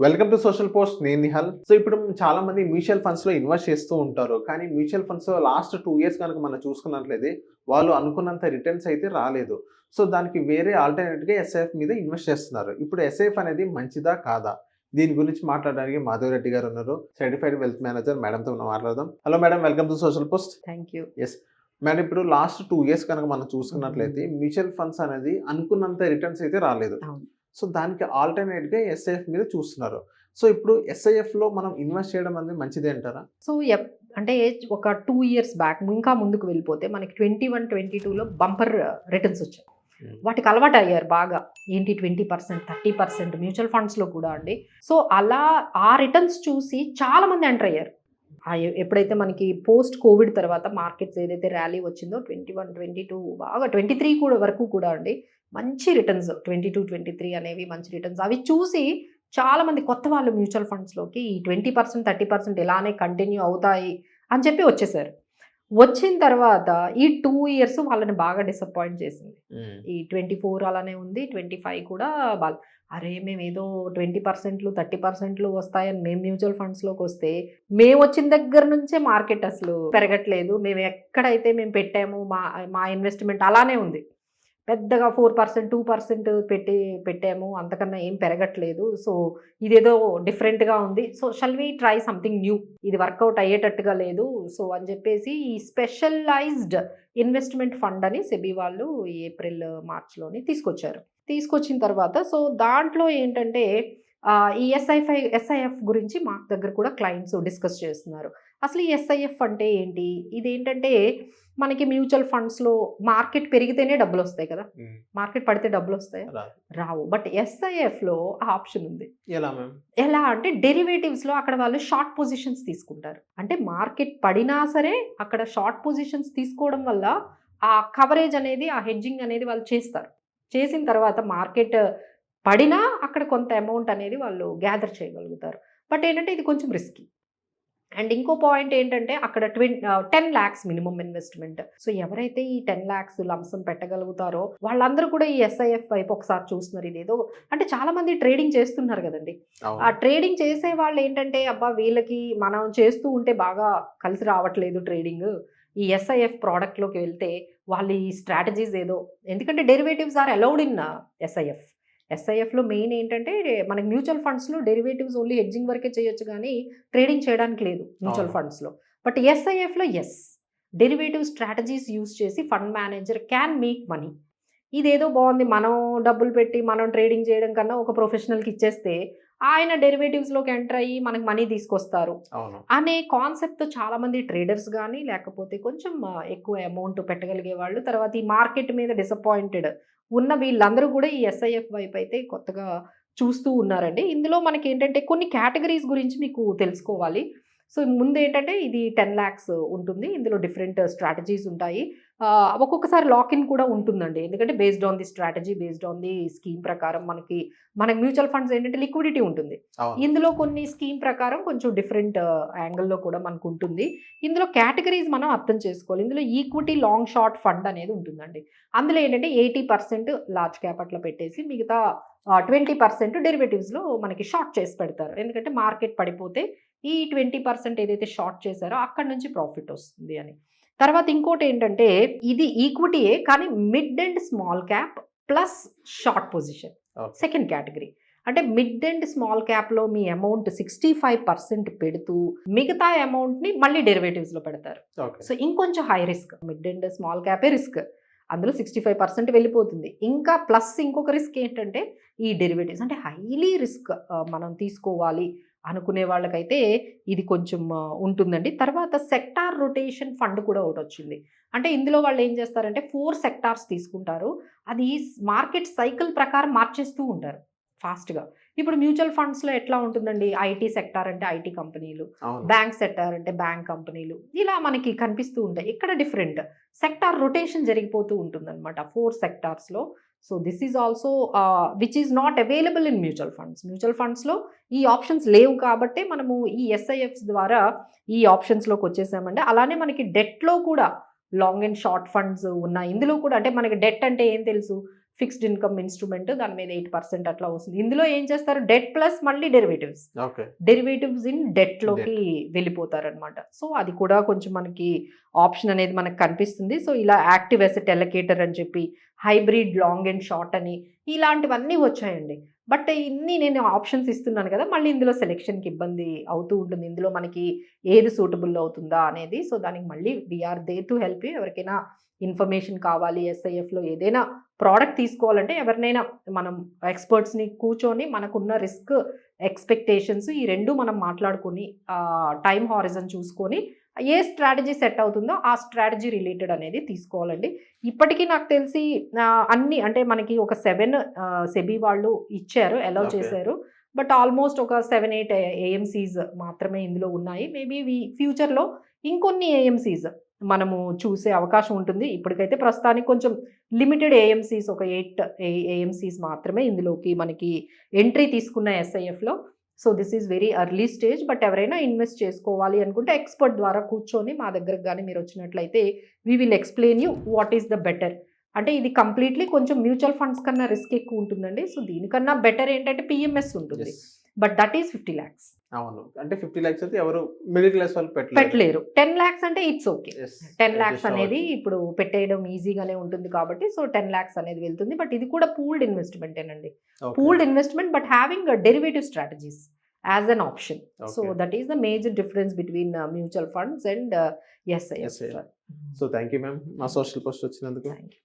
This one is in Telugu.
Welcome to social post. నేను నిహాల్. సో ఇప్పుడు చాలా మంది మ్యూచువల్ ఫండ్స్ లో ఇన్వెస్ట్ చేస్తూ ఉంటారు. కానీ మ్యూచువల్ ఫండ్స్ లాస్ట్ 2 ఇయర్స్ కనుక మనం చూసుకున్నట్లయితే వాళ్ళు అనుకున్నంత రిటర్న్స్ అయితే రాలేదు. సో దానికి వేరే ఆల్టర్నేట్ గా ఎస్ఐఎఫ్ మీద ఇన్వెస్ట్ చేస్తున్నారు. ఇప్పుడు ఎస్ఐఎఫ్ అనేది మంచిదా కాదా? దీని గురించి మాట్లాడడానికి మాధవ్ రెడ్డి గారు ఉన్నారు, సర్టిఫైడ్ వెల్త్ మేనేజర్. మేడంతో మనం మాట్లాడదాం. Hello madam, welcome to social post. Thank you. Yes madam, ఇప్పుడు లాస్ట్ 2 ఇయర్స్ కనుక మనం చూసుకున్నట్లయితే మ్యూచువల్ ఫండ్స్ అనేది అనుకున్నంత రిటర్న్స్ అయితే రాలేదు. సో దానికి ఆల్టర్నేట్గా ఎస్ఐఎఫ్ మీద చూస్తున్నారు. సో ఇప్పుడు ఎస్ఐఎఫ్లో మనం ఇన్వెస్ట్ చేయడం అనేది మంచిదే అంటారా? సో అంటే ఒక 2 ఇయర్స్ బ్యాక్ ఇంకా ముందుకు వెళ్ళిపోతే మనకి 21, 22లో బంపర్ రిటర్న్స్ వచ్చాయి. వాటికి అలవాటు అయ్యారు బాగా. ఏంటి 20%, 30% మ్యూచువల్ ఫండ్స్లో కూడా అండి. సో అలా ఆ రిటర్న్స్ చూసి చాలా మంది ఎంటర్ అయ్యారు. ఎప్పుడైతే మనకి పోస్ట్ కోవిడ్ తర్వాత మార్కెట్స్ ఏదైతే ర్యాలీ వచ్చిందో 21, 22 బాగా 23 కూడా వరకు కూడా అండి మంచి రిటర్న్స్, 22, 23 అనేవి మంచి రిటర్న్స్. అవి చూసి చాలా మంది కొత్త వాళ్ళు మ్యూచువల్ ఫండ్స్లోకి ఈ 20%, 30% ఇలానే కంటిన్యూ అవుతాయి అని చెప్పి వచ్చేసారు. వచ్చిన తర్వాత ఈ 2 ఇయర్స్ వాళ్ళని బాగా డిసప్పాయింట్ చేసింది. ఈ 24 అలానే ఉంది, 25 కూడా అరే మేము ఏదో 20%, 30% వస్తాయని మేము మ్యూచువల్ ఫండ్స్లోకి వస్తే మేము వచ్చిన దగ్గర నుంచే మార్కెట్ అసలు పెరగట్లేదు. మేము ఎక్కడైతే మేము పెట్టాము మా ఇన్వెస్ట్మెంట్ అలానే ఉంది. పెద్దగా 4%, 2% పెట్టాము, అంతకన్నా ఏం పెరగట్లేదు. సో ఇదేదో డిఫరెంట్గా ఉంది. So shall we try something new, ఇది వర్కౌట్ అయ్యేటట్టుగా లేదు. సో అని చెప్పేసి ఈ స్పెషలైజ్డ్ ఇన్వెస్ట్మెంట్ ఫండ్ అని సెబీ వాళ్ళు ఏప్రిల్, మార్చ్లోని తీసుకొచ్చిన తర్వాత సో దాంట్లో ఏంటంటే ఈ ఎస్ఐఎఫ్ గురించి మా దగ్గర కూడా క్లయింట్స్ డిస్కస్ చేస్తున్నారు. అసలు ఈ ఎస్ఐఎఫ్ అంటే ఏంటి? ఇదేంటంటే మనకి మ్యూచువల్ ఫండ్స్లో మార్కెట్ పెరిగితేనే డబ్బులు వస్తాయి కదా, మార్కెట్ పడితే డబ్బులు వస్తాయా? రావు. బట్ ఎస్ఐఎఫ్లో ఆ ఆప్షన్ ఉంది. ఎలా అంటే డెరివేటివ్స్లో అక్కడ వాళ్ళు షార్ట్ పొజిషన్స్ తీసుకుంటారు. అంటే మార్కెట్ పడినా సరే అక్కడ షార్ట్ పొజిషన్స్ తీసుకోవడం వల్ల ఆ కవరేజ్ అనేది, ఆ హెడ్జింగ్ అనేది వాళ్ళు చేస్తారు. చేసిన తర్వాత మార్కెట్ పడినా అక్కడ కొంత అమౌంట్ అనేది వాళ్ళు గ్యాదర్ చేయగలుగుతారు. బట్ ఏంటంటే ఇది కొంచెం రిస్కీ. అండ్ ఇంకో పాయింట్ ఏంటంటే అక్కడ 10 lakhs మినిమం ఇన్వెస్ట్మెంట్. సో ఎవరైతే ఈ 10 lakhs లంసం పెట్టగలుగుతారో వాళ్ళందరూ కూడా ఈ ఎస్ఐఎఫ్ వైపు ఒకసారి చూస్తున్నారు. ఇదేదో అంటే చాలా మంది ట్రేడింగ్ చేస్తున్నారు కదండి. ఆ ట్రేడింగ్ చేసే వాళ్ళు ఏంటంటే అబ్బా వీళ్ళకి మనం చేస్తూ ఉంటే బాగా కలిసి రావట్లేదు ట్రేడింగ్, ఈ ఎస్ఐఎఫ్ ప్రోడక్ట్లోకి వెళ్తే వాళ్ళు ఈ స్ట్రాటజీస్ ఏదో, ఎందుకంటే డెరివేటివ్స్ ఆర్ అలౌడ్ ఇన్ ఎస్ఐఎఫ్లో మెయిన్ ఏంటంటే మనకి మ్యూచువల్ ఫండ్స్లో డెరివేటివ్స్ ఓన్లీ హెడ్జింగ్ వరకే చేయొచ్చు కానీ ట్రేడింగ్ చేయడానికి లేదు మ్యూచువల్ ఫండ్స్లో. బట్ ఎస్ఐఎఫ్లో డెరివేటివ్ స్ట్రాటజీస్ యూజ్ చేసి fund manager can make money. ఇదేదో బాగుంది, మనం డబ్బులు పెట్టి మనం ట్రేడింగ్ చేయడం కన్నా ఒక ప్రొఫెషనల్కి ఇచ్చేస్తే ఆయన డెరివేటివ్స్లోకి ఎంటర్ అయ్యి మనకు మనీ తీసుకొస్తారు అనే కాన్సెప్ట్తో చాలామంది ట్రేడర్స్ కానీ లేకపోతే కొంచెం ఎక్కువ అమౌంట్ పెట్టగలిగే వాళ్ళు, తర్వాత ఈ మార్కెట్ మీద డిసప్పాయింటెడ్ ఉన్న వీళ్ళందరూ కూడా ఈ ఎస్ఐఎఫ్ వైపు అయితే కొత్తగా చూస్తూ ఉన్నారండి. ఇందులో మనకి ఏంటంటే కొన్ని కేటగిరీస్ గురించి మీకు తెలుసుకోవాలి. సో ముందు ఏంటంటే ఇది 10 lakhs ఉంటుంది. ఇందులో డిఫరెంట్ స్ట్రాటజీస్ ఉంటాయి. ఒక్కొక్కసారి లాకిన్ కూడా ఉంటుందండి. ఎందుకంటే based on the strategy, based on the scheme ప్రకారం మనకి మ్యూచువల్ ఫండ్స్ ఏంటంటే లిక్విడిటీ ఉంటుంది. ఇందులో కొన్ని స్కీమ్ ప్రకారం కొంచెం డిఫరెంట్ యాంగిల్లో కూడా మనకు ఉంటుంది. ఇందులో కేటగిరీస్ మనం అర్థం చేసుకోవాలి. ఇందులో ఈక్విటీ లాంగ్ షార్ట్ ఫండ్ అనేది ఉంటుందండి. అందులో ఏంటంటే 80% లార్జ్ క్యాప్ అట్లా పెట్టేసి మిగతా 20% డెరివేటివ్స్లో మనకి షార్ట్ చేసి పెడతారు. ఎందుకంటే మార్కెట్ పడిపోతే ఈ 20% ఏదైతే షార్ట్ చేశారో అక్కడ నుంచి ప్రాఫిట్ వస్తుంది అని. తర్వాత ఇంకోటి ఏంటంటే ఇది ఈక్విటీయే కానీ mid and small cap plus short position second category. అంటే మిడ్ అండ్ స్మాల్ క్యాప్లో మీ అమౌంట్ 65% పెడుతూ మిగతా అమౌంట్ని మళ్ళీ డెరివేటివ్స్లో పెడతారు. సో ఇంకొంచెం high risk. Mid and small క్యాపే రిస్క్, అందులో 65% వెళ్ళిపోతుంది. ఇంకా ప్లస్ ఇంకొక రిస్క్ ఏంటంటే ఈ డెరివేటివ్స్ అంటే హైలీ రిస్క్ మనం తీసుకోవాలి అనుకునే వాళ్ళకైతే ఇది కొంచెం ఉంటుందండి. తర్వాత సెక్టార్ రొటేషన్ ఫండ్ కూడా ఒకటి వచ్చింది. అంటే ఇందులో వాళ్ళు ఏం చేస్తారంటే 4 sectors తీసుకుంటారు. అది మార్కెట్ సైకిల్ ప్రకారం మార్చేస్తూ ఉంటారు ఫాస్ట్గా. ఇప్పుడు మ్యూచువల్ ఫండ్స్లో ఎట్లా ఉంటుందండి, ఐటీ సెక్టార్ అంటే ఐటీ కంపెనీలు, బ్యాంక్ సెక్టార్ అంటే బ్యాంక్ కంపెనీలు, ఇలా మనకి కనిపిస్తూ ఉంటాయి. ఇక్కడ డిఫరెంట్ సెక్టార్ రొటేషన్ జరిగిపోతూ ఉంటుందన్నమాట 4 sectorsలో. So this is also which is not available in mutual ఫండ్స్లో ఈ ఆప్షన్స్ లేవు కాబట్టి మనము ఈ ఎస్ఐఎఫ్స్ ద్వారా ఈ ఆప్షన్స్లోకి వచ్చేసామండి. అలానే మనకి డెట్లో కూడా లాంగ్ అండ్ షార్ట్ ఫండ్స్ ఉన్నాయి. ఇందులో కూడా అంటే మనకి డెట్ అంటే ఏం తెలుసు, ఫిక్స్డ్ ఇన్కమ్ ఇన్స్ట్రుమెంట్, దాని మీద 8% అట్లా వస్తుంది. ఇందులో ఏం చేస్తారు, డెట్ ప్లస్ మళ్ళీ derivatives, okay. Derivatives in debt లోకి వెళ్ళిపోతారనమాట. సో అది కూడా కొంచెం మనకి ఆప్షన్ అనేది మనకు కనిపిస్తుంది. సో ఇలా యాక్టివ్ అసెట్ ఎలకేటర్ అని చెప్పి, హైబ్రిడ్ లాంగ్ అండ్ షార్ట్ అని ఇలాంటివన్నీ వచ్చాయండి. బట్ ఇన్ని నేను ఆప్షన్స్ ఇస్తున్నాను కదా, మళ్ళీ ఇందులో సెలెక్షన్కి ఇబ్బంది అవుతూ ఉంటుంది. ఇందులో మనకి ఏది సూటబుల్ అవుతుందా అనేది. సో దానికి మళ్ళీ we are there to help you. ఎవరికైనా ఇన్ఫర్మేషన్ కావాలి, ఎస్ఐఎఫ్లో ఏదైనా ప్రోడక్ట్ తీసుకోవాలంటే ఎవరినైనా మనం ఎక్స్పర్ట్స్ని కూర్చొని మనకున్న రిస్క్ ఎక్స్పెక్టేషన్స్ ఈ రెండు మనం మాట్లాడుకొని టైం హారిజన్ చూసుకొని ఏ స్ట్రాటజీ సెట్ అవుతుందో ఆ స్ట్రాటజీ రిలేటెడ్ అనేది తీసుకోవాలండి. ఇప్పటికీ నాకు తెలిసి అన్ని అంటే మనకి ఒక 7 సెబీ వాళ్ళు ఇచ్చారు, అలౌ చేశారు. బట్ ఆల్మోస్ట్ ఒక 7-8 ఏఎంసీస్ మాత్రమే ఇందులో ఉన్నాయి. మేబీ ఫ్యూచర్లో ఇంకొన్ని ఏఎంసీస్ మనము చూసే అవకాశం ఉంటుంది. ఇప్పటికైతే ప్రస్తుతానికి కొంచెం లిమిటెడ్ ఏఎంసీస్, ఒక 8 ఏఎంసీస్ మాత్రమే ఇందులోకి మనకి ఎంట్రీ తీసుకున్న ఎస్ఐఎఫ్లో. So this is very early stage. But ఎవరైనా ఇన్వెస్ట్ చేసుకోవాలి అనుకుంటే ఎక్స్పర్ట్ ద్వారా కూర్చొని మా దగ్గరకు కానీ మీరు వచ్చినట్లయితే we will explain you what is the better. అంటే ఇది కంప్లీట్లీ కొంచెం మ్యూచువల్ ఫండ్స్ కన్నా రిస్క్ ఎక్కువ ఉంటుందండి. సో దీనికన్నా బెటర్ ఏంటంటే పిఎంఎస్ ఉంటుంది. But that is 50 lakhs. అవును, అంటే 50 lakhs అయితే ఎవరు మిడిల్ క్లాస్ వాళ్ళు పెట్టలేరు. 10 lakhs అంటే ఇట్స్ ఓకే. 10 lakhs అనేది ఇప్పుడు పెట్టేయడం ఈజీగానే ఉంటుంది కాబట్టి సో 10 lakhs అనేది వెళ్తుంది. బట్ ఇది కూడా పూల్డ్ ఇన్వెస్ట్మెంట్ ఏనండి, pooled investment but having derivative strategies as an option. So that is the major difference between mutual funds and SIF. So thank you ma'am మా సోషల్ పోస్ట్ వచ్చినందుకు. Thank you.